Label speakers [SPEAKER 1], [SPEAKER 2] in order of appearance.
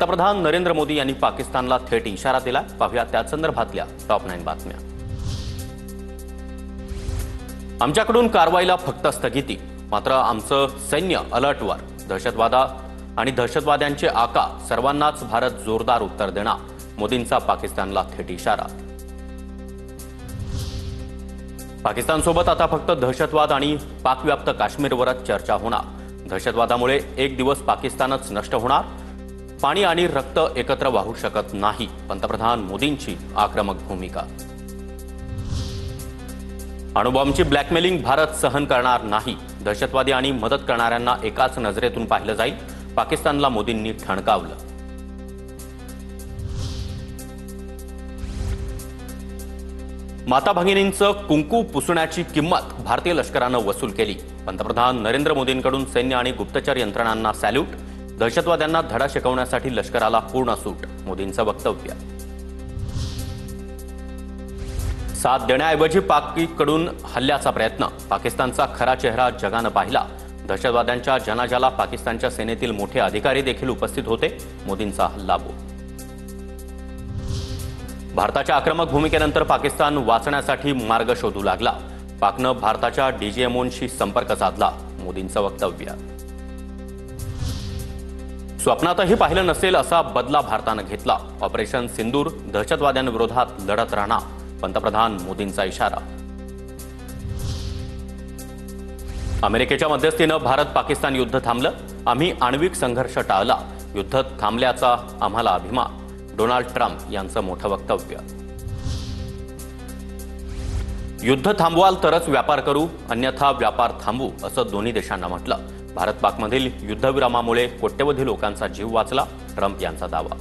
[SPEAKER 1] पंतप्रधान नरेंद्र मोदी यांनी पाकिस्तानला थेट इशारा दिला। पाहूया त्या संदर्भातल्या टॉप 9 बातम्या। आमच्याकडून कारवाईला फक्त स्थगिती, मात्र आमचं सैन्य अलर्टवर। दहशतवाद्यांचे आका सर्वांनाच भारत जोरदार उत्तर देणार। मोदींचा पाकिस्तानला थेट इशारा। पाकिस्तानसोबत आता फक्त दहशतवाद आणि पाकव्याप्त काश्मीरवरच चर्चा होणार। दहशतवादामुळे एक दिवस पाकिस्तानच नष्ट होणार। पाणी आणि रक्त एकत्र वाहू शकत नाही। पंतप्रधान मोदींची आक्रमक भूमिका। अणुबॉम्बची ब्लॅकमेलिंग भारत सहन करणार नाही। दहशतवादी आणि मदत करणाऱ्यांना एकाच नजरेतून पाहिलं जाईल। पाकिस्तानला मोदींनी ठणकावलं। माता भगिनींचं कुंकू पुसण्याची किंमत भारतीय लष्करानं वसूल केली। पंतप्रधान नरेंद्र मोदींकडून सैन्य आणि गुप्तचर यंत्रणांना सॅल्यूट। दहशतवाद्यांना धडा शिकवण्यासाठी लष्कराला पूर्ण सूट। मोदींचं वक्तव्य। साथ देण्याऐवजी पाककडून हल्ल्याचा प्रयत्न। पाकिस्तानचा खरा चेहरा जगानं पाहिला। दहशतवाद्यांच्या जनाजाला पाकिस्तानच्या सेनेतील मोठे अधिकारी देखील उपस्थित होते। मोदींचा हल्लाबोल। भारताच्या आक्रमक भूमिकेनंतर पाकिस्तान वाचण्यासाठी मार्ग शोधू लागला। पाकनं भारताच्या डीजीएमओंशी संपर्क साधला। मोदींचं वक्तव्य। स्वप्नातही पाहिलं नसेल असा बदला भारतानं घेतला। ऑपरेशन सिंदूर दहशतवाद्यांविरोधात लढत राहणार। पंतप्रधान मोदींचा इशारा। अमेरिकेच्या मध्यस्थीनं भारत पाकिस्तान युद्ध थांबलं। आम्ही आण्विक संघर्ष टाळला। युद्ध थांबल्याचा आम्हाला अभिमान। डोनाल्ड ट्रम्प यांचं मोठं वक्तव्य। युद्ध थांबवाल तरच व्यापार करू, अन्यथा व्यापार थांबवू असं दोन्ही देशांना म्हटलं। भारत पाकमधील युद्धविरामामुळे कोट्यवधी लोकांचा जीव वाचला। ट्रम्प यांचा दावा।